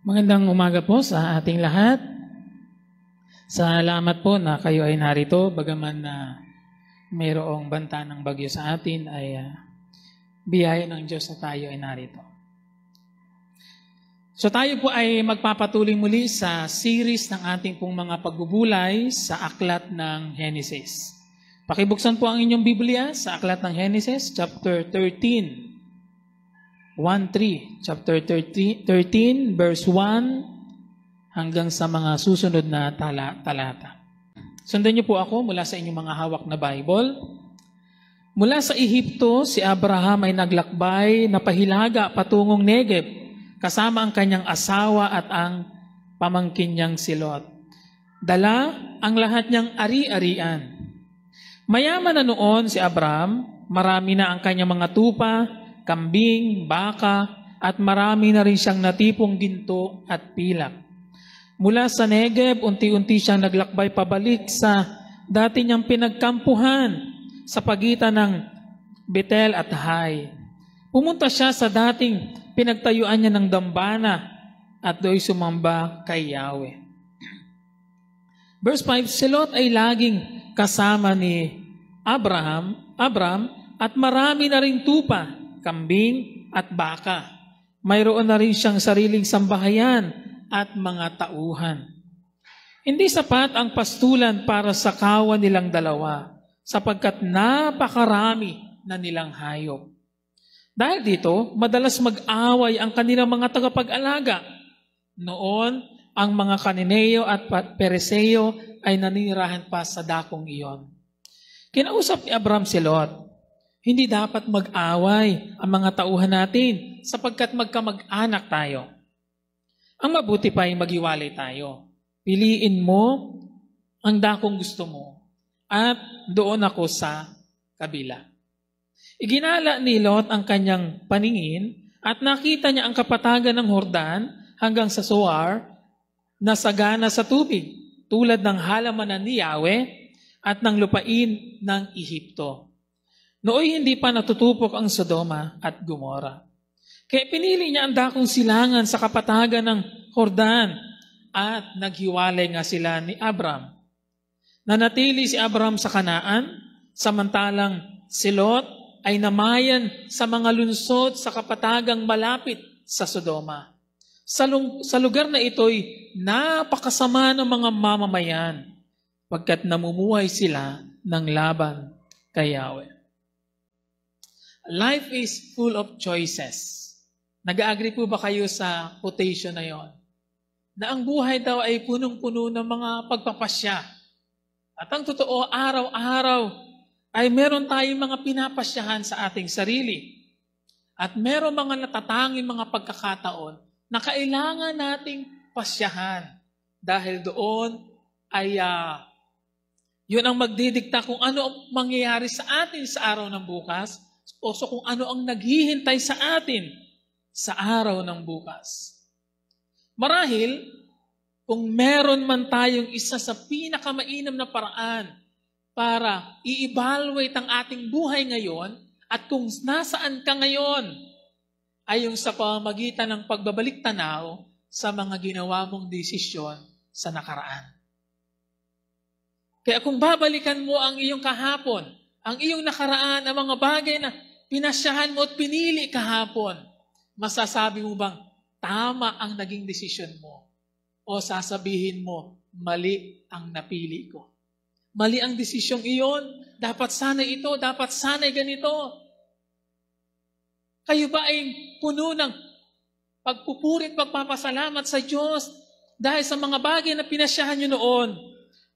Magandang umaga po sa ating lahat. Salamat po na kayo ay narito. Bagaman na mayroong banta ng bagyo sa atin, ay biyaya ng Diyos na tayo ay narito. So tayo po ay magpapatuloy muli sa series ng ating pong mga pagbubulay sa aklat ng Genesis. Pakibuksan po ang inyong Biblia sa aklat ng Genesis, chapter 13. 1:3, chapter 13, verse 1 hanggang sa mga susunod na talata. Sundan niyo po ako mula sa inyong mga hawak na Bible. Mula sa Ehipto, si Abraham ay naglakbay na pahilaga patungong Negev, kasama ang kanyang asawa at ang pamangkin niyang si Lot. Dala ang lahat niyang ari-arian. Mayaman na noon si Abraham, marami na ang kanyang mga tupa, kambing, baka, at marami na rin siyang natipong ginto at pilak. Mula sa Negev, unti-unti siyang naglakbay pabalik sa dati niyang pinagkampuhan sa pagitan ng Betel at Hai. Pumunta siya sa dating pinagtayuan niya ng dambana at do'y sumamba kay Yahweh. Verse 5, si Lot ay laging kasama ni Abraham at marami na rin tupa, kambing at baka. Mayroon na rin siyang sariling sambahayan at mga tauhan. Hindi sapat ang pastulan para sa kawan nilang dalawa, sapagkat napakarami na nilang hayop. Dahil dito, madalas mag-away ang kanilang mga tagapag-alaga. Noon, ang mga Kananeo at Pereseo ay naninirahan pa sa dakong iyon. Kinausap ni Abraham si Lot, hindi dapat mag-away ang mga tauhan natin sapagkat magkamag-anak tayo. Ang mabuti pa ay maghiwalay tayo. Piliin mo ang dakong gusto mo at doon ako sa kabila. Iginala ni Lot ang kanyang paningin at nakita niya ang kapatagan ng Jordan hanggang sa Zoar na sagana sa tubig tulad ng halamanan ni Yahweh at ng lupain ng Ehipto. Nooy hindi pa natutupok ang Sodoma at Gomora. Kaya pinili niya ang dakong silangan sa kapatagan ng Jordan at naghiwalay nga sila ni Abram. Nanatili si Abram sa Kanaan, samantalang si Lot ay namayan sa mga lungsod sa kapatagang malapit sa Sodoma. Sa lugar na ito'y napakasama ng mga mamamayan pagkat namumuhay sila ng laban kay Yahweh. Life is full of choices. Nag-agree po ba kayo sa quotation na yon? Na ang buhay daw ay punong-puno ng mga pagpapasya. At ang totoo, araw-araw ay meron tayong mga pinapasyahan sa ating sarili. At meron mga natatanging mga pagkakataon na kailangan nating pasyahan. Dahil doon ay yun ang magdidikta kung ano ang mangyayari sa atin sa araw ng bukas, o so kung ano ang naghihintay sa atin sa araw ng bukas. Marahil, kung meron man tayong isa sa pinakamainam na paraan para i-evaluate ang ating buhay ngayon at kung nasaan ka ngayon, ay yung sa pamamagitan ng pagbabalik tanaw sa mga ginawa mong desisyon sa nakaraan. Kaya kung babalikan mo ang iyong kahapon, ang iyong nakaraan, ang mga bagay na pinasyahan mo at pinili kahapon, masasabi mo bang tama ang naging desisyon mo? O sasabihin mo, mali ang napili ko? Mali ang desisyong iyon, dapat sana ito, dapat sana ganito. Kayo ba ay puno ng pagpupuri at pagpapasalamat sa Diyos dahil sa mga bagay na pinasyahan nyo noon?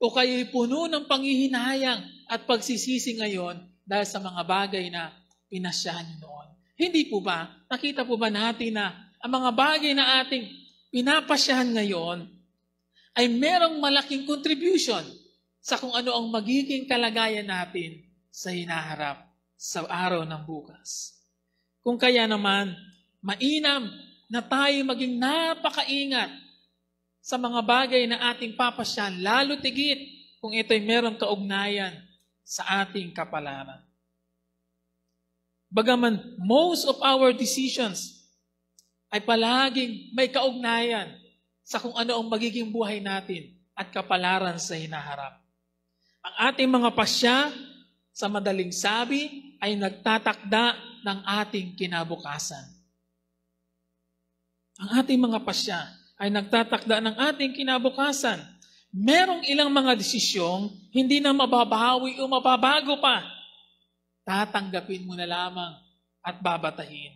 O kayo'y puno ng panghihinayang at pagsisisi ngayon dahil sa mga bagay na pinasyahan nyo noon? Hindi po ba? Nakita po ba natin na ang mga bagay na ating pinapasyahan ngayon ay merong malaking contribution sa kung ano ang magiging kalagayan natin sa hinaharap sa araw ng bukas. Kung kaya naman, mainam na tayo maging napakaingat sa mga bagay na ating papasyahan, lalo tigit kung ito'y merong kaugnayan sa ating kapalaran. Bagaman most of our decisions ay palaging may kaugnayan sa kung ano ang magiging buhay natin at kapalaran sa hinaharap. Ang ating mga pasya, sa madaling sabi, ay nagtatakda ng ating kinabukasan. Ang ating mga pasya ay nagtatakda ng ating kinabukasan. Merong ilang mga desisyong hindi na mababawi o mababago pa. Tatanggapin mo na lamang at babatahin.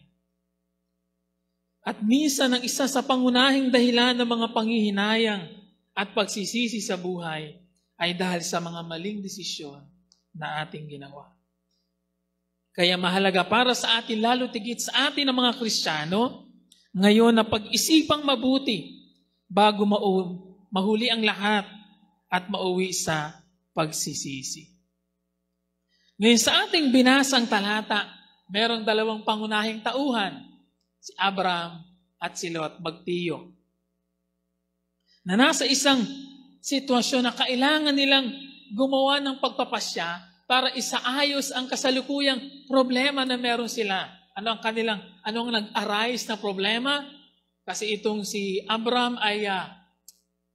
At minsan ang isa sa pangunahing dahilan ng mga panghihinayang at pagsisisi sa buhay ay dahil sa mga maling desisyon na ating ginawa. Kaya mahalaga para sa atin, lalo tigit sa atin ng mga Kristiyano, ngayon na pag-isipang mabuti bago mahuli ang lahat at mauwi sa pagsisisi. Ngayon sa ating binasang talata, merong dalawang pangunahing tauhan, si Abraham at si Lot, magtiyo, na nasa isang sitwasyon na kailangan nilang gumawa ng pagpapasya para isaayos ang kasalukuyang problema na meron sila. Ano ang nag-arise na problema? Kasi itong si Abraham ay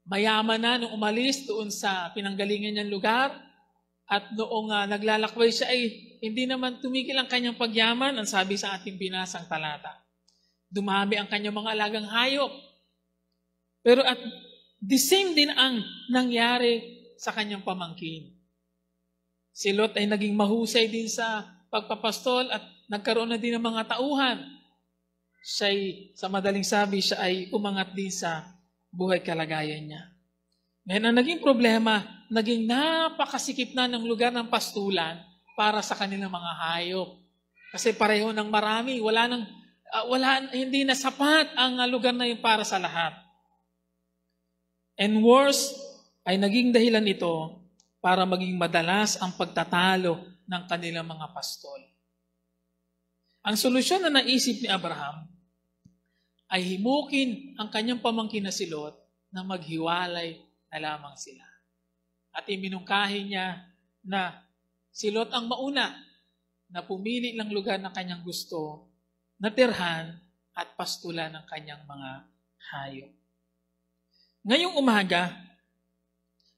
mayaman na nung umalis doon sa pinanggalingan niyang lugar, at noong naglalakbay siya ay hindi naman tumigil ang kanyang pagyaman, ang sabi sa ating binasang talata. Dumami ang kanyang mga alagang hayop. Pero at the same din ang nangyari sa kanyang pamangkin. Si Lot ay naging mahusay din sa pagpapastol at nagkaroon na din ng mga tauhan. Sa madaling sabi, siya ay umangat din sa buhay kalagayan niya. Ngayon, ang naging problema, naging napakasikip na ng lugar ng pastulan para sa kanilang mga hayop. Kasi pareho ng marami, hindi na sapat ang lugar na yun para sa lahat. And worse, ay naging dahilan ito para maging madalas ang pagtatalo ng kanilang mga pastol. Ang solusyon na naisip ni Abraham ay himukin ang kanyang pamangkin na si Lot na maghiwalay na lamang sila. At iminungkahi niya na si Lot ang mauna na pumili ng lugar na kanyang gusto, na tirhan at pastulan ng kanyang mga hayop. Ngayong umaga,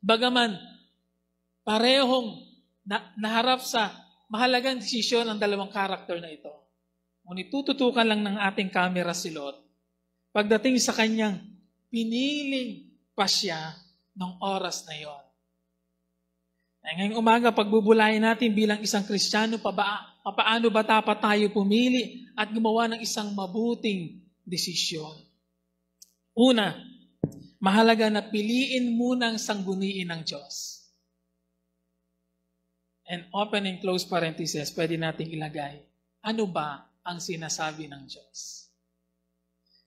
bagaman parehong naharap sa mahalagang desisyon ang dalawang karakter na ito, ngunit tututukan lang ng ating kamera si Lot pagdating sa kanyang piniling pasya ng oras na iyon. Ngayong umaga, pagbubulayan natin bilang isang Kristiyano, paano ba dapat tayo pumili at gumawa ng isang mabuting desisyon? Una, mahalaga na piliin munang sangguniin ng Diyos. And open and close parentheses, pwede nating ilagay, ano ba ang sinasabi ng Diyos?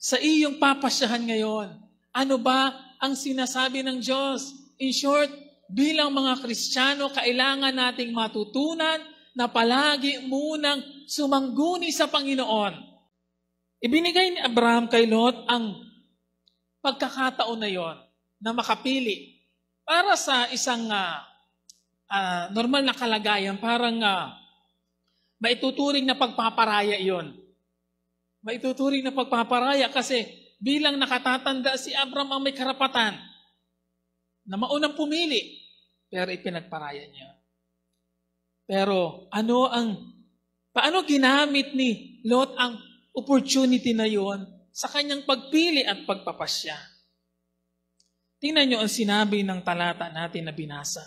Sa iyong papasyahan ngayon, ano ba ang sinasabi ng Diyos? In short, bilang mga Kristiyano, kailangan nating matutunan na palagi munang sumangguni sa Panginoon. Ibinigay ni Abraham kay Lot ang pagkakataon na yon na makapili para sa isang normal na kalagayan, parang maituturing na pagpaparaya iyon. Maituturing na pagpaparaya kasi bilang nakatatanda si Abraham ang may karapatan na maunang pumili, pero ipinagparaya niya. Pero paano ginamit ni Lot ang opportunity na yon sa kanyang pagpili at pagpapasya? Tingnan niyo ang sinabi ng talata natin na binasa.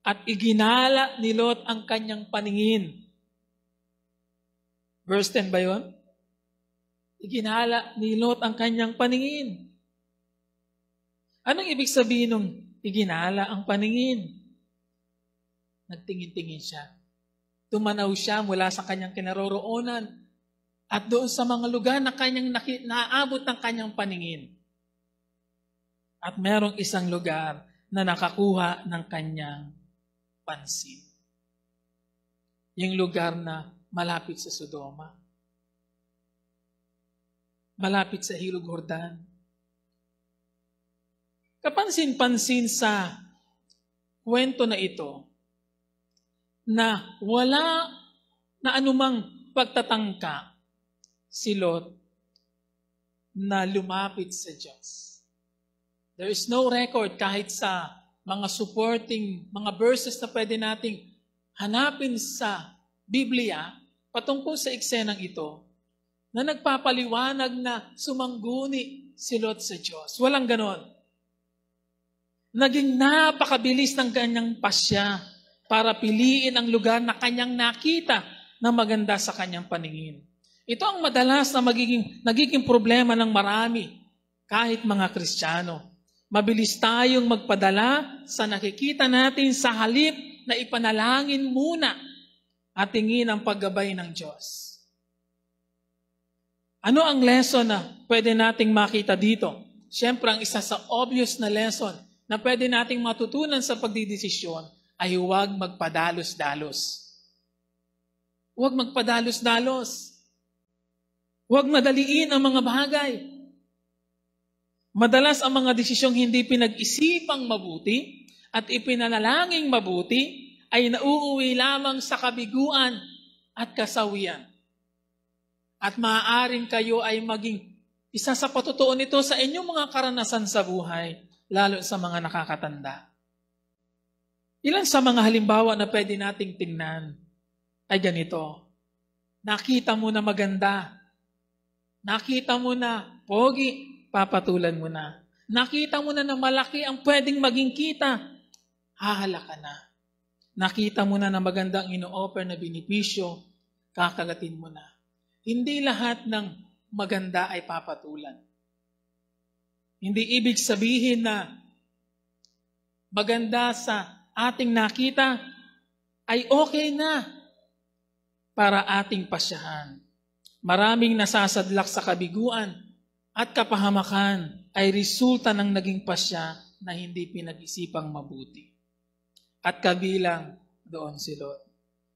At iginala ni Lot ang kanyang paningin. Verse 10 ba yun? Iginala ni Lot ang kanyang paningin. Anong ibig sabihin ng iginala ang paningin? Nagtingin-tingin siya. Tumanaw siya mula sa kanyang kinaroroonan at doon sa mga lugar na kanyang naaabot ng kanyang paningin. At merong isang lugar na nakakuha ng kanyang pansin. Yung lugar na malapit sa Sodoma. Malapit sa Hilog Jordan. Kapansin-pansin sa kwento na ito na wala na anumang pagtatangka si Lot na lumapit sa Diyos. There is no record kahit sa mga supporting, mga verses na pwede nating hanapin sa Biblia patungkol sa eksenang ito na nagpapaliwanag na sumangguni si Lot sa Diyos. Walang ganon. Naging napakabilis ng kanyang pasya para piliin ang lugar na kanyang nakita na maganda sa kanyang paningin. Ito ang madalas na nagiging problema ng marami, kahit mga Kristiyano. Mabilis tayong magpadala sa nakikita natin sa halip na ipanalangin muna at tingin ang paggabay ng Diyos. Ano ang lesson na pwede nating makita dito? Siyempre, ang isa sa obvious na lesson na pwede nating matutunan sa pagdidesisyon ay huwag magpadalos-dalos. Huwag magpadalos-dalos. Huwag madaliin ang mga bagay. Madalas ang mga desisyong hindi pinag-isipang mabuti at ipinanalangin mabuti ay nauuwi lamang sa kabiguan at kasawian. At maaaring kayo ay maging isa sa patutuon nito sa inyong mga karanasan sa buhay, lalo sa mga nakakatanda. Ilan sa mga halimbawa na pwede nating tingnan ay ganito. Nakita mo na maganda. Nakita mo na pogi, papatulan mo na. Nakita mo na malaki ang pwedeng maging kita, hahala ka na. Nakita mo na magandang ino-offer na benepisyo, kakagatin mo na. Hindi lahat ng maganda ay papatulan. Hindi ibig sabihin na maganda sa ating nakita ay okay na para ating pasyahan. Maraming nasasadlak sa kabiguan at kapahamakan ay resulta ng naging pasya na hindi pinag-isipang mabuti. At kabilang doon si Lot.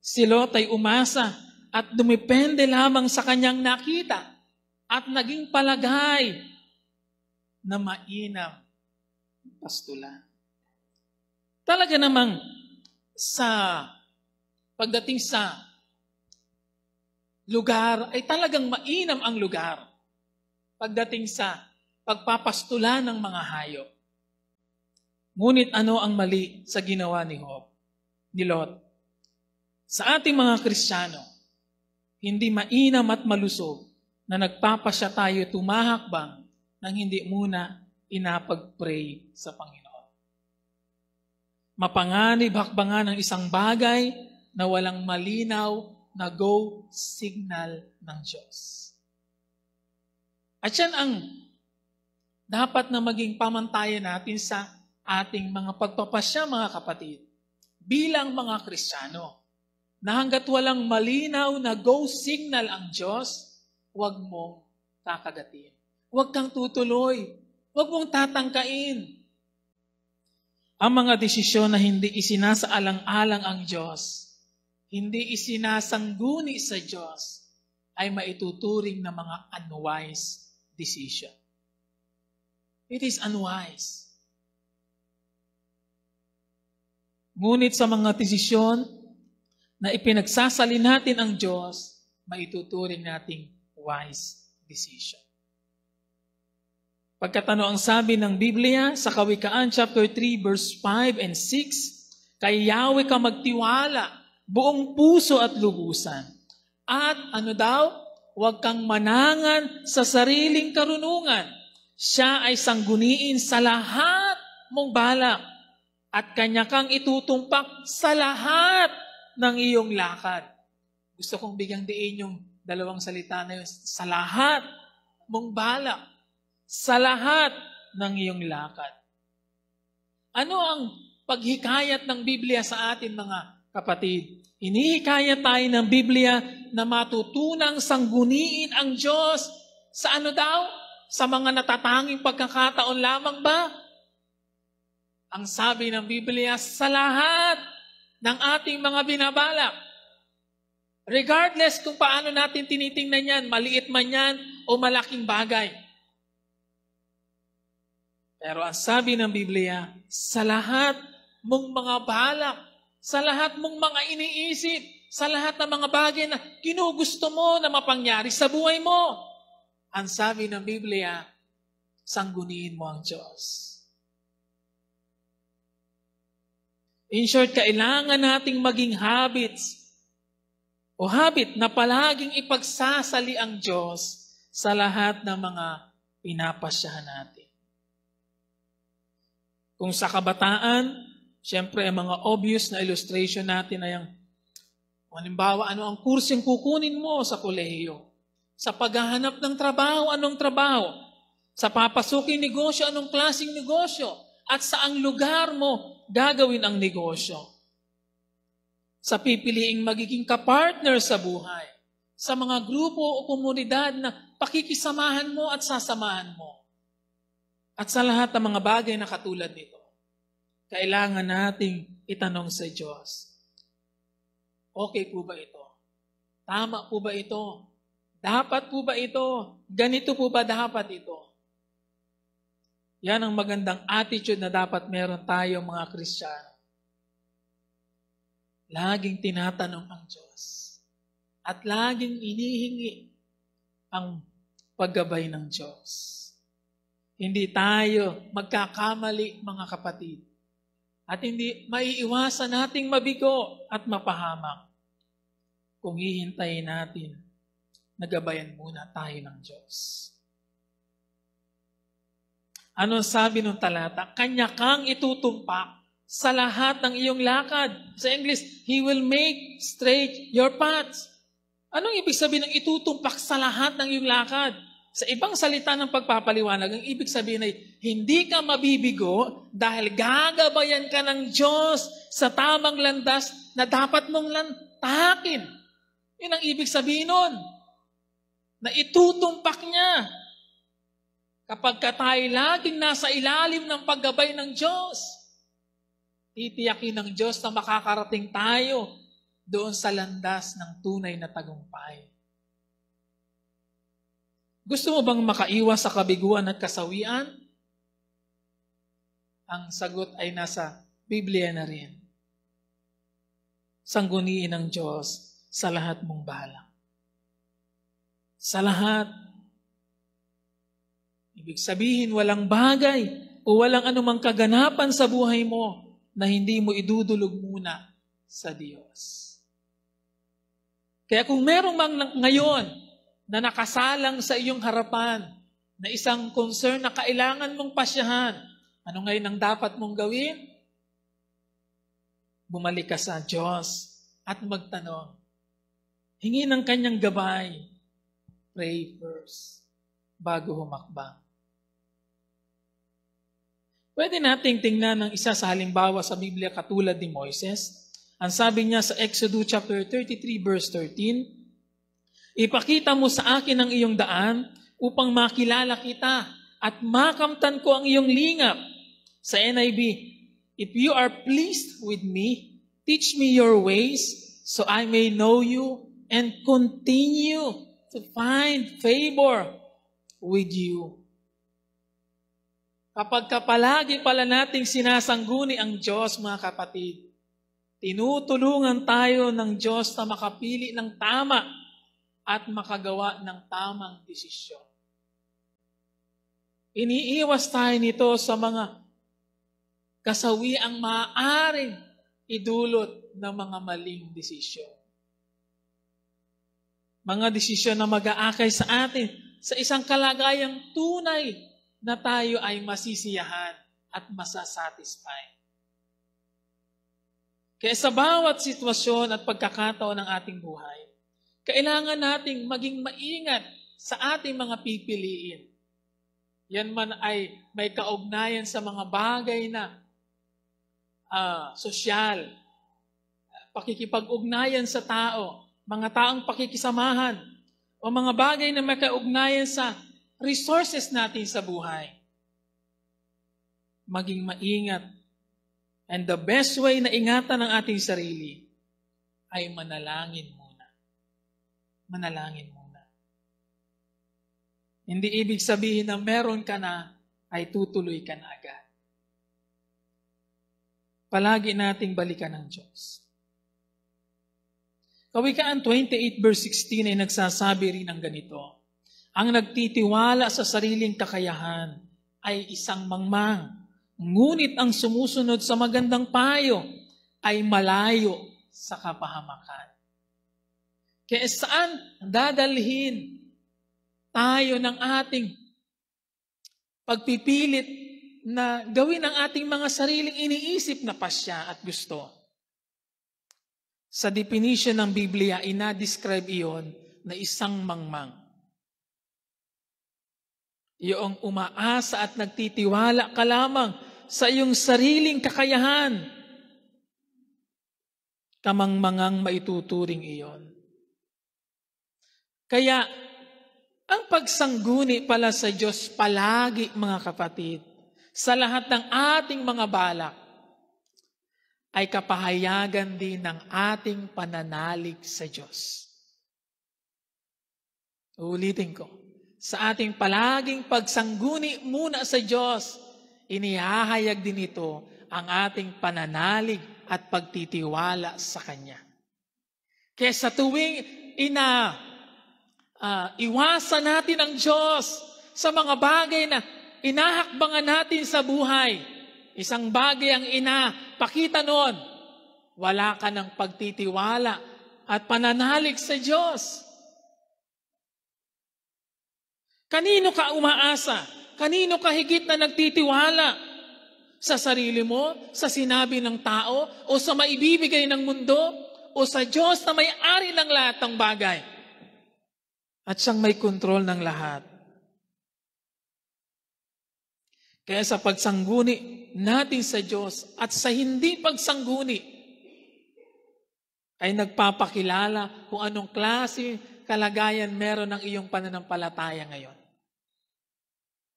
Si Lot ay umasa at dumepende lamang sa kanyang nakita at naging palagay na mainam pastulan. Talaga namang pagdating sa lugar ay talagang mainam ang lugar pagdating sa pagpapastulan ng mga hayop. Ngunit ano ang mali sa ginawa ni Lot? Sa ating mga Kristiyano, hindi mainam at malusog na nagpapasya tayo tumahakbang nang hindi muna inapag-pray sa Panginoon. Mapanganib hakbangan ng isang bagay na walang malinaw na go signal ng Diyos. At yan ang dapat na maging pamantayan natin sa ating mga pagpapasya, mga kapatid, bilang mga Kristiyano, na hanggat walang malinaw na go signal ang Diyos, huwag mong kakagatin. Huwag kang tutuloy. Huwag mong tatangkain. Ang mga desisyon na hindi isinasaalang-alang ang Diyos, hindi isinasangguni sa Diyos, ay maituturing na mga unwise decision. It is unwise. Ngunit sa mga desisyon na ipinagsasalin natin ang Diyos, maituturing nating wise decision. Pagkatano ang sabi ng Biblia sa Kawikaan chapter 3 verse 5 and 6, kay Yahweh ka magtiwala, buong puso at lubusan. At huwag kang manangan sa sariling karunungan. Siya ay sangguniin sa lahat mong balak at kanya kang itutumpak sa lahat ng iyong lakad. Gusto kong bigyang diin yung dalawang salita na yun. Sa lahat mong balak. Sa lahat ng iyong lakad. Ano ang paghikayat ng Biblia sa atin, mga kapatid? Hinihikayat tayo ng Biblia na matutunang sangguniin ang Diyos sa Sa mga natatanging pagkakataon lamang ba? Ang sabi ng Biblia, sa lahat ng ating mga binabalak. Regardless kung paano natin tinitingnan yan, maliit man yan o malaking bagay. Pero ang sabi ng Biblia, sa lahat mong mga balak, sa lahat mong mga iniisip, sa lahat ng mga bagay na ginugusto mo na mapangyari sa buhay mo, Ang sabi ng Biblia, sangguniin mo ang Diyos. In short, kailangan nating maging habit na palaging ipagsasali ang Diyos sa lahat ng mga pinapasyahan natin. Kung sa kabataan, siyempre ang mga obvious na illustration natin ay ang halimbawa, ano ang kursong kukunin mo sa kolehiyo? Sa paghahanap ng trabaho, anong trabaho? Sa papasuking negosyo, anong klaseng negosyo? At saang lugar mo gagawin ang negosyo? Sa pipiliing magiging kapartner sa buhay, sa mga grupo o komunidad na pakikisamahan mo at sasamahan mo. At sa lahat ng mga bagay na katulad nito, kailangan nating itanong sa Diyos, okay po ba ito? Tama po ba ito? Dapat po ba ito? Ganito po ba dapat ito? Yan ang magandang attitude na dapat meron tayo mga Kristiyano. Laging tinatanong ang Diyos. At laging inihingi ang paggabay ng Diyos. Hindi tayo magkakamali, mga kapatid. At hindi maiiwasan nating mabigo at mapahamak kung hihintayin natin na gabayan muna tayo ng Diyos. Ano sabi ng talata? Kanya kang itutumpak sa lahat ng iyong lakad. Sa English, He will make straight your paths. Anong ibig sabihin ng itutumpak sa lahat ng iyong lakad? Sa ibang salita ng pagpapaliwanag, ang ibig sabihin ay hindi ka mabibigo dahil gagabayan ka ng Diyos sa tamang landas na dapat mong lantakin. Yun ang ibig sabihin nun. Na itutumpak niya. Kapag tayo laging nasa ilalim ng paggabay ng Diyos, titiyakin ng Diyos na makakarating tayo doon sa landas ng tunay na tagumpay. Gusto mo bang makaiwas sa kabiguan at kasawian? Ang sagot ay nasa Biblia na rin. Sangguniin ng Diyos sa lahat mong balak. Sa lahat. Ibig sabihin, walang bagay o walang anumang kaganapan sa buhay mo na hindi mo idudulog muna sa Diyos. Kaya kung merong ngayon na nakasalang sa iyong harapan na isang concern na kailangan mong pasyahan, ano ngayon ang dapat mong gawin? Bumalik ka sa Diyos at magtanong. Hingi ng kanyang gabay. Pray first bago humakbang. Pwede nating tingnan ng isa sa halimbawa sa Biblia katulad ni Moises. Ang sabi niya sa Exodus chapter 33 verse 13, ipakita mo sa akin ang iyong daan upang makilala kita at makamtan ko ang iyong lingap. Sa NIV, if you are pleased with me, teach me your ways so I may know you and continue to find favor with you. Kapag palagi pala nating sinasangguni ang Diyos, mga kapatid, tinutulungan tayo ng Diyos na makapili ng tama at makagawa ng tamang desisyon. Iniiwas tayo nito sa mga kasawiang maaaring idulot ng mga maling desisyon. Mga desisyon na mag-aakay sa atin sa isang kalagayang tunay na tayo ay masisiyahan at masasatisfy. Kaya sa bawat sitwasyon at pagkakataon ng ating buhay, kailangan nating maging maingat sa ating mga pipiliin. Yan man ay may kaugnayan sa mga bagay na sosyal, pakikipag-ugnayan sa tao, mga taong pakikisamahan, o mga bagay na may kaugnayan sa resources natin sa buhay. Maging maingat. And the best way na ingatan ang ating sarili ay manalangin muna. Manalangin muna. Hindi ibig sabihin na meron ka na ay tutuloy ka na agad. Palagi nating balikan ng Diyos. Kawikaan 28 verse 16 ay nagsasabi rin ng ganito, Ang nagtitiwala sa sariling kakayahan ay isang mangmang. Ngunit ang sumusunod sa magandang payo ay malayo sa kapahamakan. Kaya saan dadalhin tayo ng ating pagpipilit na gawin ang ating mga sariling iniisip na pasya at gusto? Sa definition ng Biblia, ina-describe iyon na isang mangmang. Iyong umaasa at nagtitiwala ka lamang sa iyong sariling kakayahan. Kamangmangang maituturing iyon. Kaya, ang pagsangguni pala sa Diyos palagi, mga kapatid, sa lahat ng ating mga balak, ay kapahayagan din ng ating pananalig sa Diyos. Ulitin ko. Sa ating palaging pagsangguni muna sa Diyos, inihahayag din ito ang ating pananalig at pagtitiwala sa Kanya. Kaya sa tuwing iwasan natin ang Diyos sa mga bagay na inahakbangan natin sa buhay, isang bagay ang pakita noon, wala ka ng pagtitiwala at pananalig sa Diyos. Kanino ka umaasa? Kanino ka higit na nagtitiwala? Sa sarili mo? Sa sinabi ng tao? O sa maibibigay ng mundo? O sa Diyos na may-ari ng lahat ng bagay? At siyang may kontrol ng lahat. Kaya sa pagsangguni natin sa Diyos at sa hindi pagsangguni, ay nagpapakilala kung anong klase kalagayan meron ng iyong pananampalataya ngayon.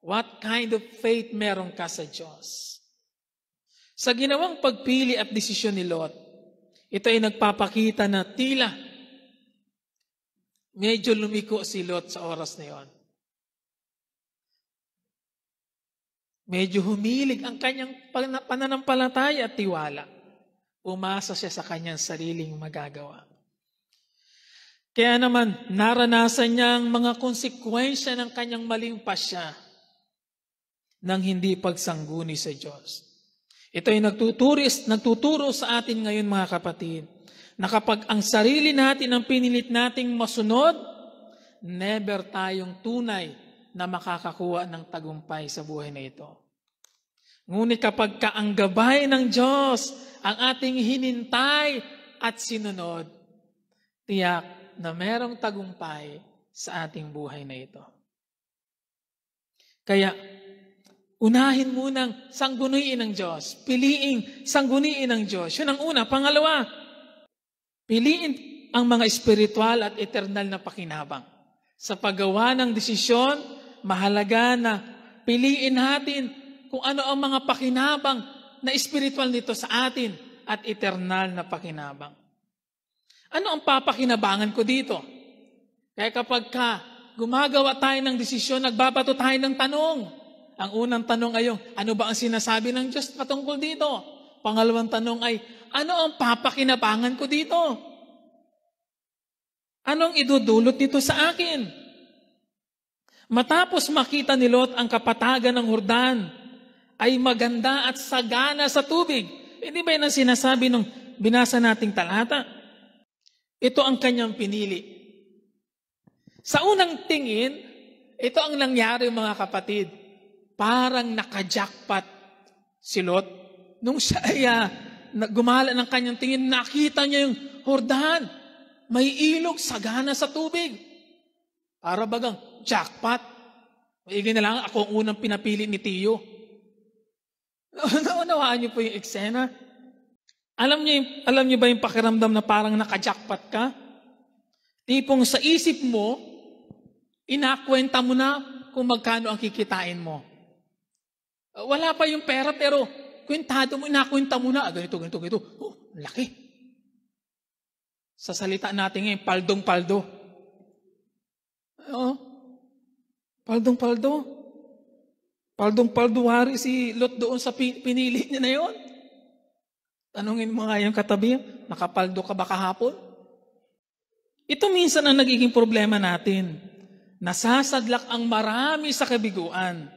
What kind of faith meron ka sa Diyos? Sa ginawang pagpili at desisyon ni Lot, ito ay nagpapakita na tila medyo lumiko si Lot sa oras na yon. Medyo humilig ang kanyang pananampalataya at tiwala. Umasa siya sa kanyang sariling magagawa. Kaya naman, naranasan niya ang mga konsekwensya ng kanyang maling pasya ng hindi pagsangguni sa Diyos. Ito ay nagtuturo sa atin ngayon, mga kapatid, na kapag ang sarili natin ang pinilit nating masunod, never tayong tunay na makakakuha ng tagumpay sa buhay na ito. Ngunit kapag ang gabay ng Diyos ang ating hinintay at sinunod, tiyak na merong tagumpay sa ating buhay na ito. Kaya, unahin munang sangguniin ng Diyos. Piliing sangguniin ng Diyos. Yun ang una. Pangalawa, piliin ang mga espiritual at eternal na pakinabang. Sa paggawa ng desisyon, mahalaga na piliin natin kung ano ang mga pakinabang na espiritual nito sa atin at eternal na pakinabang. Ano ang papakinabangan ko dito? Kaya kapag gumagawa tayo ng desisyon, nagbabato tayo ng tanong. Ang unang tanong ay ano ba ang sinasabi ng Diyos patungkol dito? Pangalawang tanong ay, ano ang papakinabangan ko dito? Anong idudulot nito sa akin? Matapos makita ni Lot ang kapatagan ng Jordan, ay maganda at sagana sa tubig. Hindi ba yan ang sinasabi nung binasa nating talata? Ito ang kanyang pinili. Sa unang tingin, ito ang nangyari, mga kapatid. Parang naka-jackpot si Lot. Nung siya ay gumala ng kanyang tingin, nakita niya yung Jordan. May ilog, sagana sa tubig. Para bagang jackpot. Maigay na lang, ako ang unang pinapili ni Tiyo. Naunawaan niyo po yung eksena? Alam niyo ba yung pakiramdam na parang naka-jackpot ka? Tipong sa isip mo, inakwenta mo na kung magkano ang kikitain mo. Wala pa yung pera, pero kwentado mo, inakwenta mo na. Ganito. Oh, laki. Sa salita natin ngayon, paldong-paldo. Oo. Paldong-paldo. Paldong-paldo wari si Lot doon sa pinili niya na yon. Tanungin mo nga yung katabi, nakapaldo ka ba kahapon? Ito minsan ang nagiging problema natin. Nasasadlak ang marami sa kabiguan,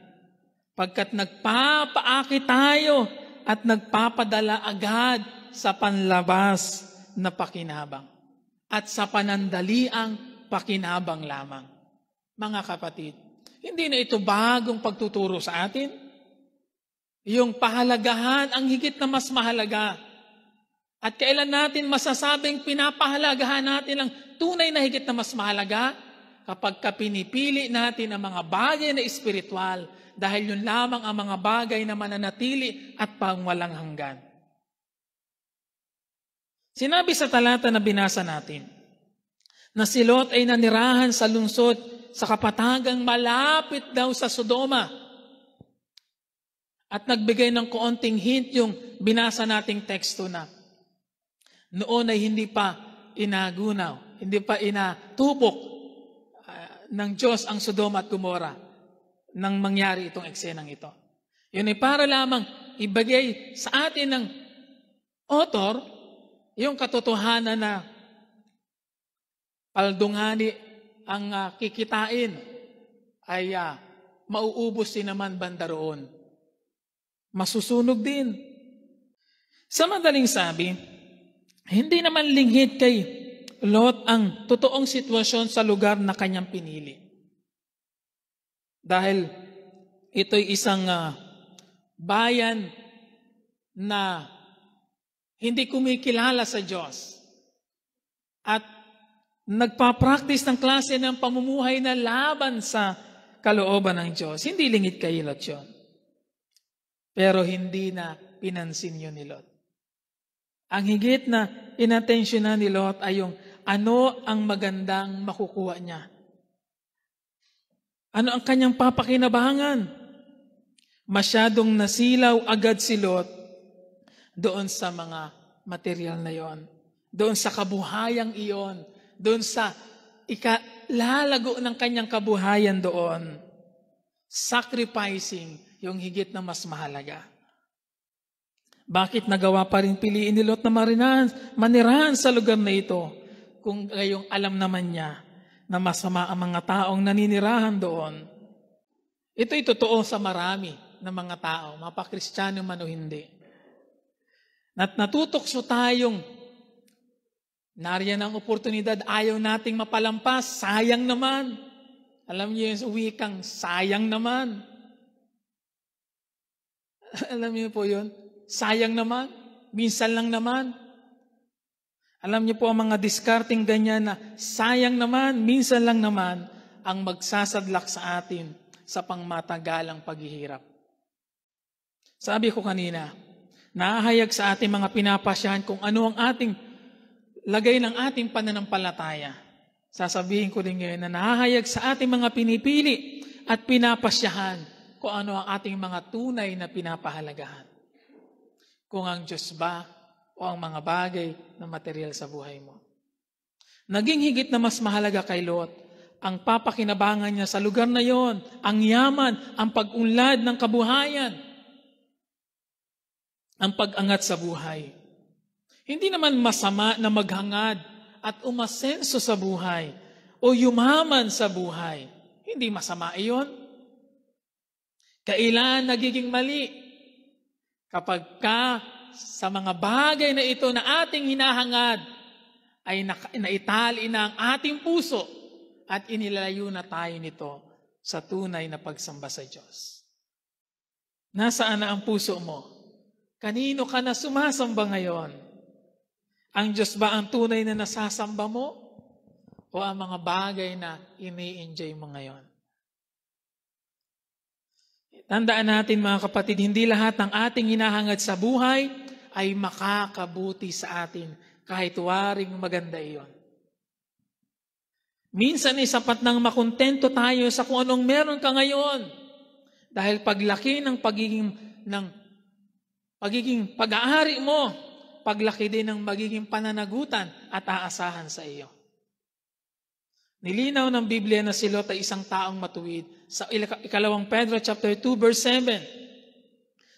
pagkat nagpapaakit tayo at nagpapadala agad sa panlabas na pakinabang at sa panandaliang pakinabang lamang. Mga kapatid, hindi na ito bagong pagtuturo sa atin. Yung pahalagahan ang higit na mas mahalaga. At kailan natin masasabing pinapahalagahan natin ang tunay na higit na mas mahalaga? Kapag pinipili natin ang mga bagay na espiritual, dahil yun lamang ang mga bagay na mananatili at pangwalang hanggan. Sinabi sa talata na binasa natin, na si Lot ay nanirahan sa lungsod sa kapatagang malapit daw sa Sodoma. At nagbigay ng kaunting hint yung binasa nating teksto na noon ay hindi pa inagunaw, hindi pa inatupok ng Diyos ang Sodoma at Gomora nang mangyari itong eksenang ito. Yun ay para lamang ibigay sa atin ng author yung katotohanan na paldungani ang kikitain ay mauubos din naman banda roon. Masusunog din. Sa madaling sabi, hindi naman linghit kay Lot ang totoong sitwasyon sa lugar na kanyang pinili. Dahil ito'y isang bayan na hindi kumikilala sa Diyos at nagpa-practice ng klase ng pamumuhay na laban sa kalooban ng Diyos. Hindi lingit kay Lot yun. Pero hindi na pinansin yun ni Lot. Ang higit na inatensyonan ni Lot ay yung ano ang magandang makukuha niya. Ano ang kanyang papakinabangan? Masyadong nasilaw agad si Lot doon sa mga material na yon, doon sa kabuhayang iyon, doon sa ikalalago ng kanyang kabuhayan doon, sacrificing yung higit na mas mahalaga. Bakit nagawa pa rin piliin ni Lot na manirahan sa lugar na ito kung ngayong alam naman niya na masama ang mga taong naninirahan doon? Ito'y totoo sa marami ng mga tao, mapakristyano man o hindi. At natutokso tayong nariyan ang oportunidad, ayaw nating mapalampas, sayang naman. Alam niyo yung wikang, sayang naman. Alam niyo po yun? Sayang naman, minsan lang naman. Alam niyo po ang mga discarding ganyan na sayang naman, minsan lang naman ang magsasadlak sa atin sa pangmatagalang paghihirap. Sabi ko kanina, nahahayag sa ating mga pinapasyahan kung ano ang ating lagay ng ating pananampalataya. Sasabihin ko din ngayon na nahahayag sa ating mga pinipili at pinapasyahan kung ano ang ating mga tunay na pinapahalagahan. Kung ang Diyos ba o ang mga bagay na material sa buhay mo. Naging higit na mas mahalaga kay Lot ang papakinabangan niya sa lugar na yon, ang yaman, ang pag-unlad ng kabuhayan, ang pag-angat sa buhay. Hindi naman masama na maghangad at umasenso sa buhay o yumaman sa buhay. Hindi masama iyon. Kailan nagiging mali? Kapag sa mga bagay na ito na ating hinahangad ay naitali na ang ating puso at inilayo na tayo nito sa tunay na pagsamba sa Diyos. Nasaan na ang puso mo? Kanino ka na sumasamba ngayon? Ang Diyos ba ang tunay na nasasamba mo? O ang mga bagay na ini-enjoy mo ngayon? Tandaan natin mga kapatid, hindi lahat ng ating hinahangad sa buhay ay makakabuti sa atin kahit waring maganda iyon. Minsan ay sapat nang makontento tayo sa kung anong meron ka ngayon. Dahil paglaki ng pagiging pag-aari mo, paglaki din ng magiging pananagutan at aasahan sa iyo. Nilinaw ng Biblia na si Lot ay isang taong matuwid. Sa 2 Pedro chapter 2 verse 7,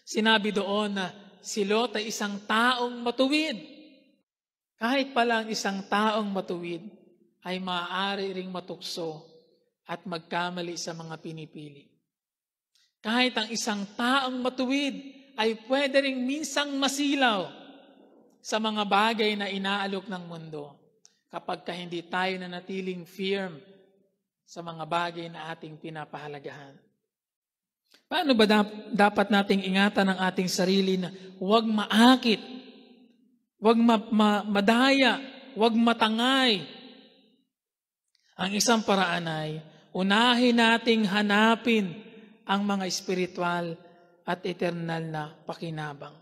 sinabi doon na si Lot ay isang taong matuwid. Kahit pa lang isang taong matuwid ay maaari ring matukso at magkamali sa mga pinipili. Kahit ang isang taong matuwid ay pwede ring minsang masilaw sa mga bagay na inaalok ng mundo kapag hindi tayo nanatiling firm sa mga bagay na ating pinapahalagahan. Paano ba dapat nating ingatan ang ating sarili na huwag maakit, huwag madaya, huwag matangay? Ang isang paraan ay unahin nating hanapin ang mga espiritual at eternal na pakinabang.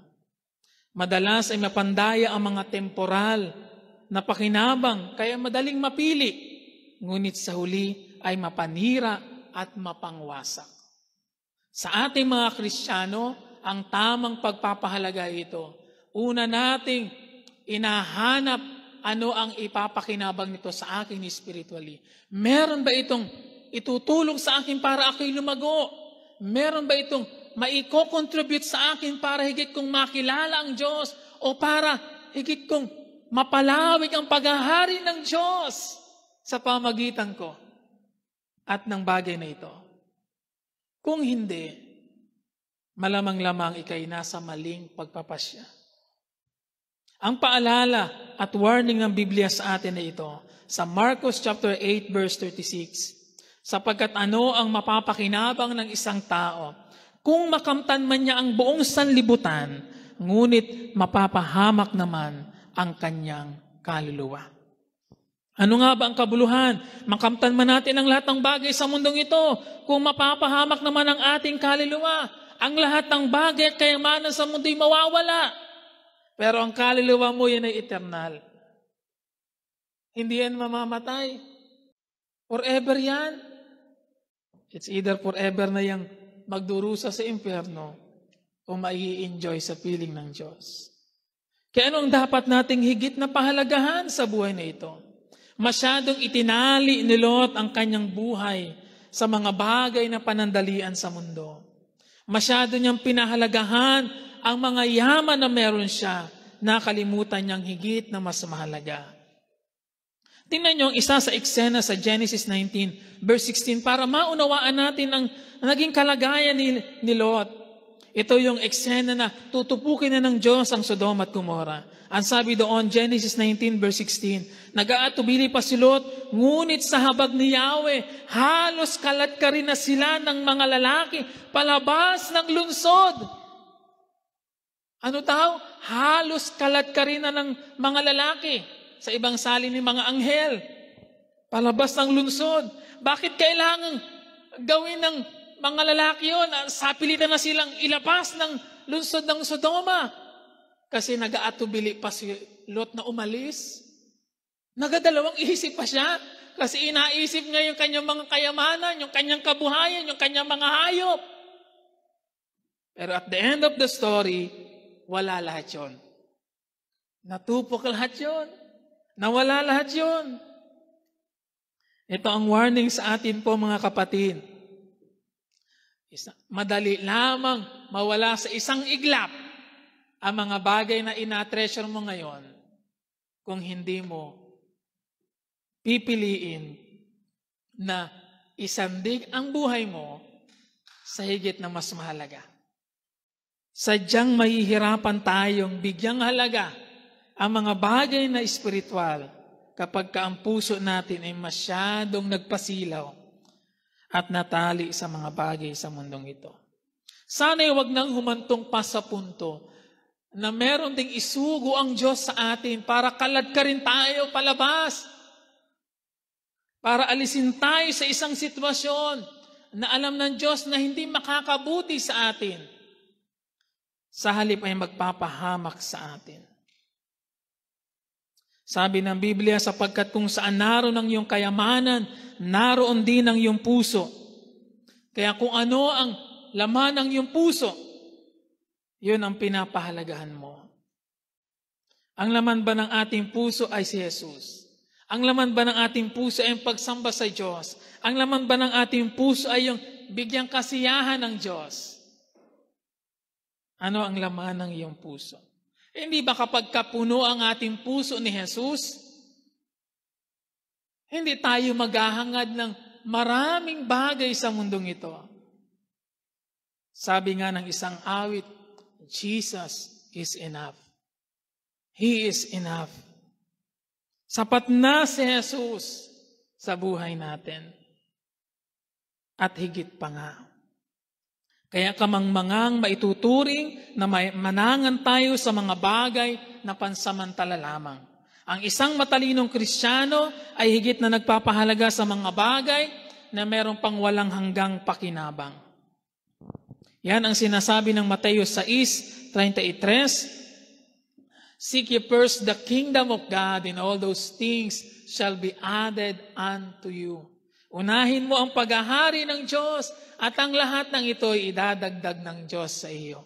Madalas ay mapandaya ang mga temporal na pakinabang, kaya madaling mapili. Ngunit sa huli ay mapanira at mapangwasak. Sa ating mga Kristiyano, ang tamang pagpapahalaga ito. Una nating inahanap ano ang ipapakinabang nito sa akin spiritually. Meron ba itong itutulong sa akin para ako'y lumago? Meron ba itong maiko-contribute sa akin para higit kong makilala ang Diyos o para higit kong mapalawig ang paghahari ng Diyos sa pamagitan ko at ng bagay na ito? Kung hindi, malamang-lamang ikay nasa maling pagpapasya. Ang paalala at warning ng Biblia sa atin na ito, sa Marcos chapter 8 verse 36, sapagkat ano ang mapapakinabang ng isang tao kung makamtan man niya ang buong sanlibutan, ngunit mapapahamak naman ang kanyang kaluluwa. Ano nga ba ang kabuluhan? Makamtan man natin ang lahat ng bagay sa mundong ito kung mapapahamak naman ang ating kaluluwa. Ang lahat ng bagay at kayamanan sa mundo'y mawawala. Pero ang kaluluwa mo, yan ay eternal. Hindi yan mamamatay. Forever yan. It's either forever na yung magdurusa sa impyerno o mai-enjoy sa piling ng Diyos. Kaya ano ang dapat nating higit na pahalagahan sa buhay na ito? Masyadong itinali ni Lot ang kanyang buhay sa mga bagay na panandalian sa mundo. Masyado niyang pinahalagahan ang mga yaman na meron siya, nakalimutan niyang higit na mas mahalaga. Tingnan niyo ang isa sa eksena sa Genesis 19, verse 16, para maunawaan natin ang naging kalagayan ni Lot. Ito yung eksena na tutupukin na ng Diyos ang Sodom at Gomorrah. Ang sabi doon, Genesis 19, verse 16, nag-aatubili pa si Lot, ngunit sa habag ni Yahweh, halos kalat ka rin na sila ng mga lalaki palabas ng lungsod. Ano daw? Halos kalat ka rin na ng mga lalaki. Sa ibang salin ng mga anghel, palabas ng lungsod. Bakit kailangan gawin ng mga lalaki yun? Sapilitan na silang ilabas ng lungsod ng Sodoma. Kasi nag-aatubili pa si Lot na umalis. Nagadalawang isip pa siya. Kasi inaisip niya yung kanyang mga kayamanan, yung kanyang kabuhayan, yung kanyang mga hayop. Pero at the end of the story, wala lahat yun. Natupok lahat yun. Nawala lahat yun. Ito ang warning sa atin po mga kapatid. Madali lamang mawala sa isang iglap ang mga bagay na ina-treasure mo ngayon kung hindi mo pipiliin na isandig ang buhay mo sa higit na mas mahalaga. Sadyang mahihirapan tayong bigyang halaga ang mga bagay na espiritual kapag ang puso natin ay masyadong nagpasilaw at natali sa mga bagay sa mundong ito. Sana'y wag nang humantong pa sa punto na meron ding isugo ang Diyos sa atin para kalad ka rin tayo palabas. Para alisin tayo sa isang sitwasyon na alam ng Diyos na hindi makakabuti sa atin. Sa halip ay magpapahamak sa atin. Sabi ng Biblia, sapagkat kung saan naroon ang iyong kayamanan, naroon din ang iyong puso. Kaya kung ano ang laman ng iyong puso, yun ang pinapahalagahan mo. Ang laman ba ng ating puso ay si Jesus? Ang laman ba ng ating puso ay ang pagsamba sa Diyos? Ang laman ba ng ating puso ay yung bigyang kasiyahan ng Diyos? Ano ang laman ng iyong puso? Hindi ba kapag kapuno ang ating puso ni Jesus, hindi tayo maghahangad ng maraming bagay sa mundong ito. Sabi nga ng isang awit, Jesus is enough. He is enough. Sapat na si Jesus sa buhay natin. At higit pa nga. Kaya kamangmangang maituturing na manangan tayo sa mga bagay na pansamantala lamang. Ang isang matalinong Kristiyano ay higit na nagpapahalaga sa mga bagay na meron pang walang hanggang pakinabang. Yan ang sinasabi ng Mateo 6:33. Seek ye first the kingdom of God, and all those things shall be added unto you. Unahin mo ang paghahari ng Diyos at ang lahat ng ito ay idadagdag ng Diyos sa iyo.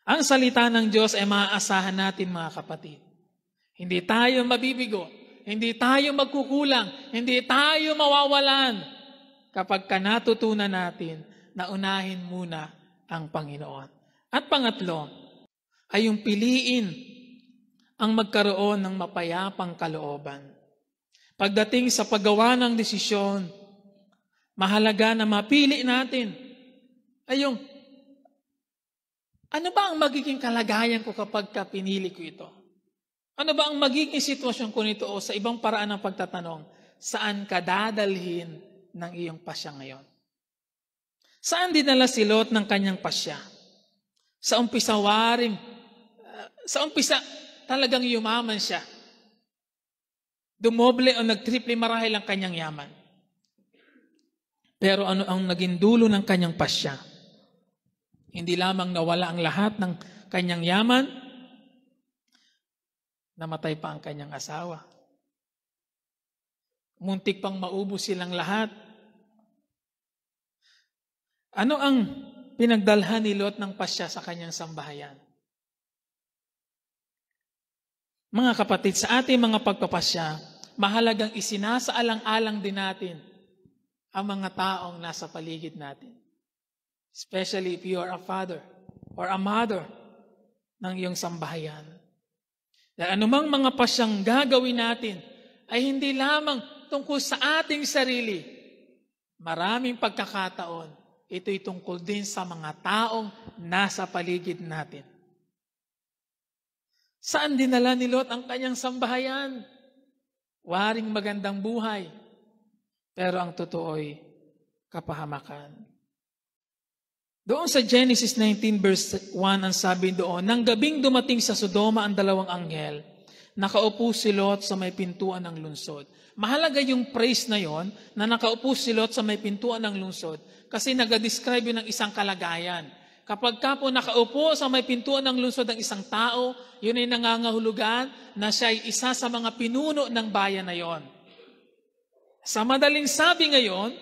Ang salita ng Diyos ay maaasahan natin, mga kapatid. Hindi tayo mabibigo, hindi tayo magkukulang, hindi tayo mawawalan kapag natutunan natin na unahin muna ang Panginoon. At pangatlo, ay yung piliin ang magkaroon ng mapayapang kalooban. Pagdating sa paggawa ng desisyon, mahalaga na mapili natin ay yung, ano ba ang magiging kalagayan ko kapag pinili ko ito? Ano ba ang magiging sitwasyon ko nito o sa ibang paraan ng pagtatanong, saan ka dadalhin ng iyong pasya ngayon? Saan dinala si Lot ng kanyang pasya? Sa umpisa talagang yumaman siya. Dumoble o nagtriple marahil ang kanyang yaman. Pero ano ang naging dulo ng kanyang pasya? Hindi lamang nawala ang lahat ng kanyang yaman, namatay pa ang kanyang asawa. Muntik pang maubos silang lahat. Ano ang pinagdalhan ni Lot ng pasya sa kanyang sambahayan? Mga kapatid, sa ating mga pagpapasya, mahalagang isinasaalang-alang din natin ang mga taong nasa paligid natin. Especially if you are a father or a mother ng iyong sambahayan. Dahil anumang mga pasyang gagawin natin ay hindi lamang tungkol sa ating sarili. Maraming pagkakataon, ito'y tungkol din sa mga taong nasa paligid natin. Saan dinala ni Lot ang kanyang sambahayan? Waring magandang buhay, pero ang totoo'y kapahamakan. Doon sa Genesis 19 verse 1, ang sabi doon, nang gabing dumating sa Sodoma ang dalawang anghel, nakaupo si Lot sa may pintuan ng lungsod. Mahalaga yung praise na yon, na nakaupo si Lot sa may pintuan ng lungsod, kasi nag-describe yun ng isang kalagayan. Kapag ka po nakaupo sa may pintuan ng lungsod ng isang tao, yun ay nangangahulugan na siya ay isa sa mga pinuno ng bayan na yon. Sa madaling sabi ngayon,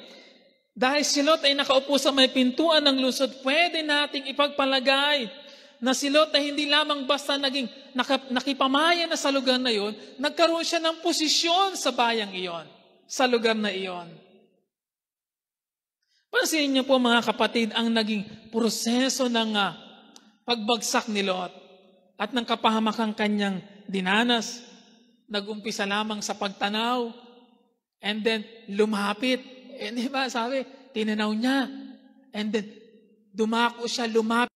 dahil si Lot ay nakaupo sa may pintuan ng lungsod, pwede nating ipagpalagay na si Lot ay hindi lamang basta naging nakipamaya na sa lugar na yon, nagkaroon siya ng posisyon sa bayang iyon, sa lugar na iyon. Pansin niyo po, mga kapatid, ang naging proseso ng pagbagsak ni Lot at ng kapahamakang kanyang dinanas. Nag-umpisa lamang sa pagtanaw and then lumapit. Di ba, sabi, tinanaw niya and then dumako siya, lumapit.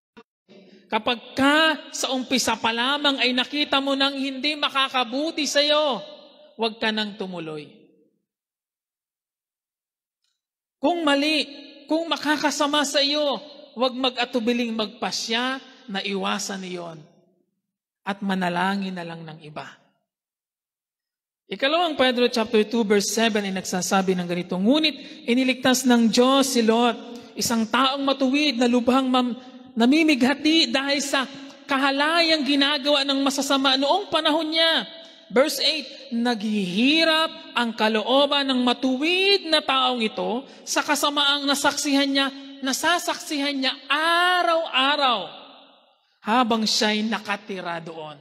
Kapag ka sa umpisa pa lamang ay nakita mo nang hindi makakabuti sa iyo, huwag ka nang tumuloy. Kung mali, kung makakasama sa iyo, huwag mag-atubiling magpasya na iwasan iyon at manalangin na lang ng iba. Ikalawang Pedro chapter 2 verse 7 ay nagsasabi ng ganito, ngunit iniligtas ng Diyos si Lot, isang taong matuwid na lubhang namimighati dahil sa kahalayang ginagawa ng masasama noong panahon niya. Verse 8, naghihirap ang kalooban ng matuwid na taong ito sa kasamaang nasasaksihan niya araw-araw habang siya'y nakatira doon.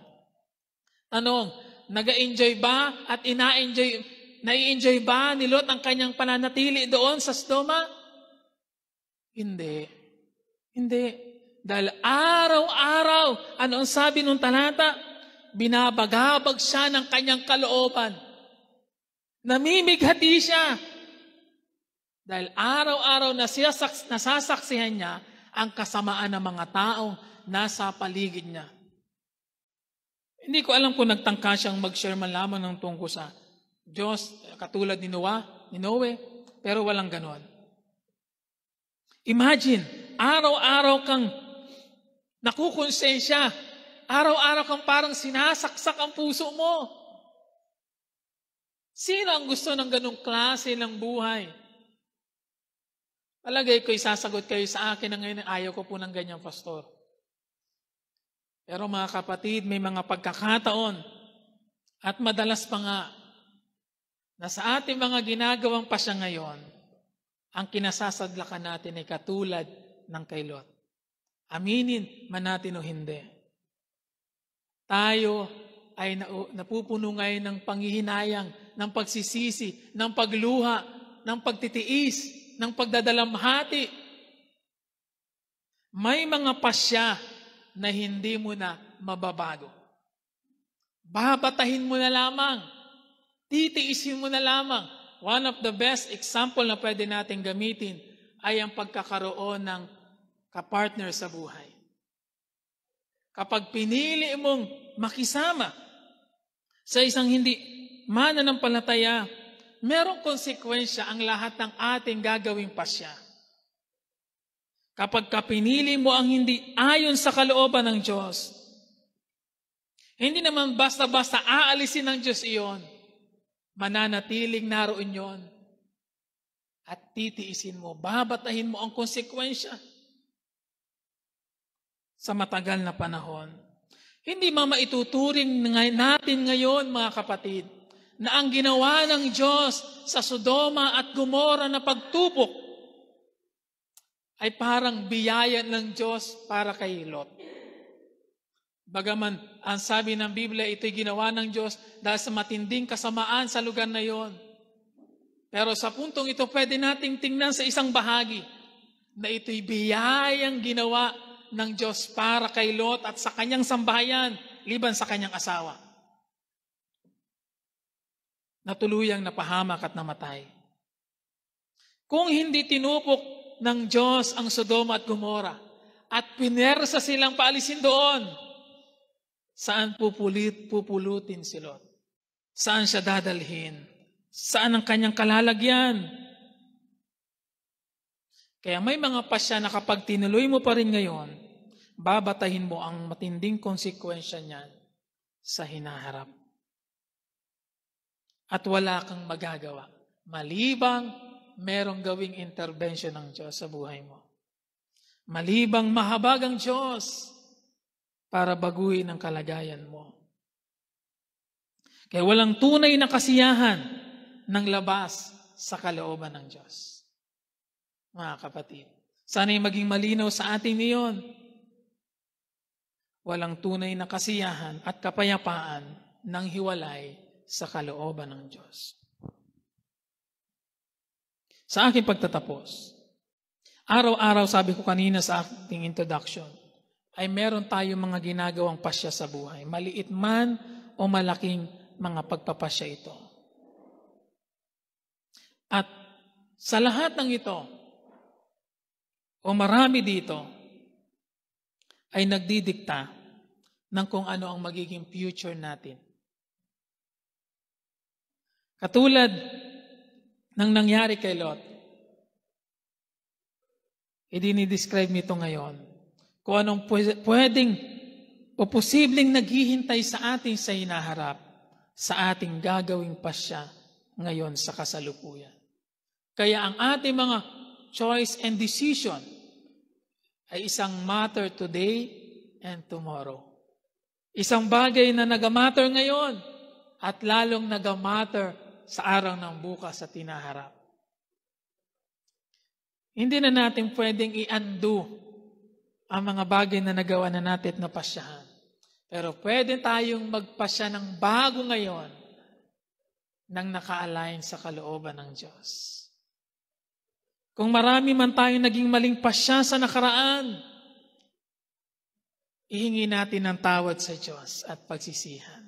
Tanong, nag-enjoy ba at nai-enjoy ba ni Lot ang kanyang pananatili doon sa Sodoma? Hindi. Dahil araw-araw, ano ang sabi nung talata? Binabagabag siya ng kanyang kalooban. Namimighati siya. Dahil araw-araw nasasaksihan niya ang kasamaan ng mga taong nasa paligid niya. Hindi ko alam kung nagtangka siyang mag-share man lamang ng tungkol sa Diyos, katulad ni Noe, pero walang ganon. Imagine, araw-araw kang nakukonsensya, araw-araw kang parang sinasaksak ang puso mo. Sino ang gusto ng ganong klase ng buhay? Palagay ko, isasagot kayo sa akin na ngayon, ayaw ko po ng ganyang pastor. Pero mga kapatid, may mga pagkakataon at madalas pa nga na sa ating mga ginagawang pasya ngayon, ang kinasasadlakan natin ay katulad ng kay Lot. Aminin man natin o hindi. Tayo ay napupuno ngayon ng panghihinayang, ng pagsisisi, ng pagluha, ng pagtitiis, ng pagdadalamhati. May mga pasya na hindi mo na mababago. Babatahin mo na lamang. Titiisin mo na lamang. One of the best example na pwede natin gamitin ay ang pagkakaroon ng kapartner sa buhay. Kapag pinili mong makisama sa isang hindi mananampalataya, merong konsekwensya ang lahat ng ating gagawing pasya. Kapag pinili mo ang hindi ayon sa kalooban ng Diyos, hindi naman basta-basta aalisin ng Diyos iyon. Mananatiling naroon yon. At titiisin mo, babatahin mo ang konsekwensya sa matagal na panahon. Hindi maituturing natin ngayon, mga kapatid, na ang ginawa ng Diyos sa Sodoma at Gomora na pagtupok ay parang biyaya ng Diyos para kay Lot. Bagaman, ang sabi ng Biblia, ito'y ginawa ng Diyos dahil sa matinding kasamaan sa lugar na yon. Pero sa puntong ito, pwede nating tingnan sa isang bahagi na ito'y biyayang ginawa ng Diyos para kay Lot at sa kanyang sambahayan, liban sa kanyang asawa. Natuluyang napahamak at namatay. Kung hindi tinupok ng Diyos ang Sodoma at Gomora at pinersa silang paalisin doon, saan pupulutin si Lot? Saan siya dadalhin? Saan ang kanyang kalalagyan? Kaya may mga pasya na kapag tinuloy mo pa rin ngayon, babatahin mo ang matinding konsekwensya niyan sa hinaharap. At wala kang magagawa, malibang merong gawing intervention ng Diyos sa buhay mo. Malibang mahabag ang Diyos para baguhin ang kalagayan mo. Kaya walang tunay na kasiyahan ng labas sa kalooban ng Diyos. Mga kapatid, sana'y maging malinaw sa atin niyon. Walang tunay na kasiyahan at kapayapaan ng hiwalay sa kalooban ng Diyos. Sa aking pagtatapos, araw-araw, sabi ko kanina sa ating introduction, ay meron tayong mga ginagawang pasya sa buhay. Maliit man o malaking mga pagpapasya ito. At sa lahat ng ito, o marami dito, ay nagdidikta ng kung ano ang magiging future natin. Katulad ng nangyari kay Lot, idinidescribe nito ngayon kung anong pwedeng o posibleng naghihintay sa ating sa hinaharap sa ating gagawing pasya ngayon sa kasalukuyan. Kaya ang ating mga choice and decision ay isang matter today and tomorrow. Isang bagay na nagamatter ngayon at lalong nagamatter sa araw ng bukas at tinaharap. Hindi na natin pwedeng i-undo ang mga bagay na nagawa na natin na pasyahan. Pero pwede tayong magpasya ng bago ngayon nang naka-align sa kalooban ng Diyos. Kung marami man tayong naging maling pasya sa nakaraan, ihingi natin ng tawad sa Diyos at pagsisihan.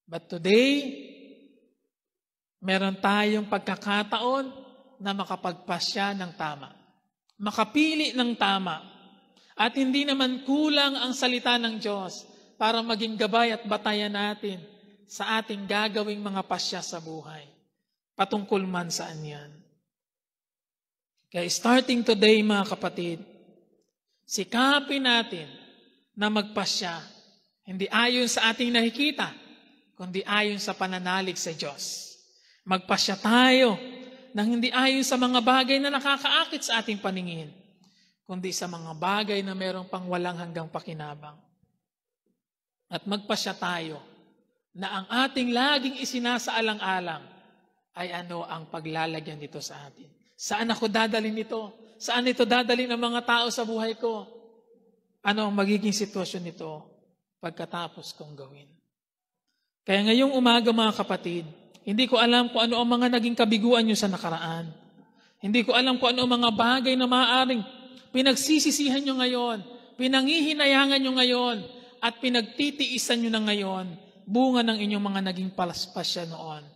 But today, Meron tayong pagkakataon na makapagpasya ng tama. Makapili ng tama. At hindi naman kulang ang salita ng Diyos para maging gabay at batayan natin sa ating gagawing mga pasya sa buhay. Patungkol man saan yan. Kaya starting today mga kapatid, sikapin natin na magpasya, hindi ayon sa ating nakikita, kundi ayon sa pananalig sa Diyos. Magpasya tayo nang hindi ayon sa mga bagay na nakakaakit sa ating paningin, kundi sa mga bagay na merong pang walang hanggang pakinabang. At magpasya tayo na ang ating laging isinasaalang-alang ay ano ang paglalagyan dito sa atin. Saan ako dadalhin ito? Saan ito dadalhin ng mga tao sa buhay ko? Ano ang magiging sitwasyon nito pagkatapos kong gawin? Kaya ngayong umaga mga kapatid, hindi ko alam kung ano ang mga naging kabiguan nyo sa nakaraan. Hindi ko alam kung ano ang mga bagay na maaaring pinagsisisihan nyo ngayon, pinangihinayangan nyo ngayon, at pinagtitiisan nyo na ngayon, bunga ng inyong mga naging palaspasya noon.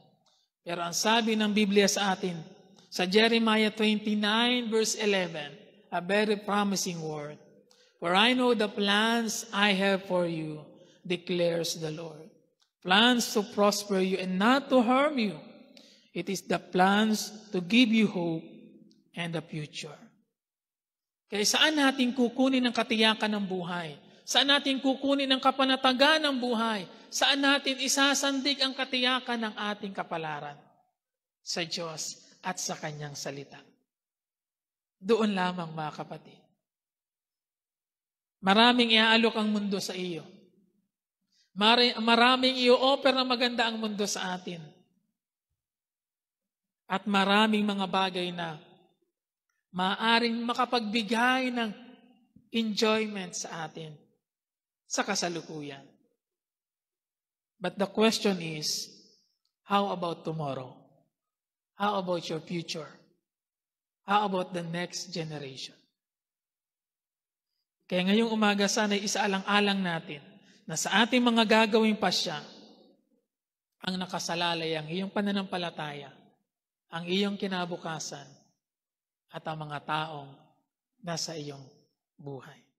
Pero ang sabi ng Biblia sa atin, sa Jeremiah 29 verse 11, a very promising word. For I know the plans I have for you, declares the Lord. Plans to prosper you and not to harm you. It is the plans to give you hope and a future. Kaya saan natin kukunin ang katiyakan ng buhay? Saan natin kukunin ang kapanatagan ng buhay? Saan natin isasandig ang katiyakan ng ating kapalaran? Sa Diyos at sa Kanyang salita. Doon lamang mga kapatid. Maraming iaalok ang mundo sa iyo. Maraming i-offer na maganda ang mundo sa atin. At maraming mga bagay na maaaring makapagbigay ng enjoyment sa atin sa kasalukuyan. But the question is, how about tomorrow? How about your future? How about the next generation? Kaya ngayong umaga sana isaalang-alang natin na sa ating mga gagawing pasya, ang nakasalalay ang iyong pananampalataya, ang iyong kinabukasan, at ang mga taong nasa iyong buhay.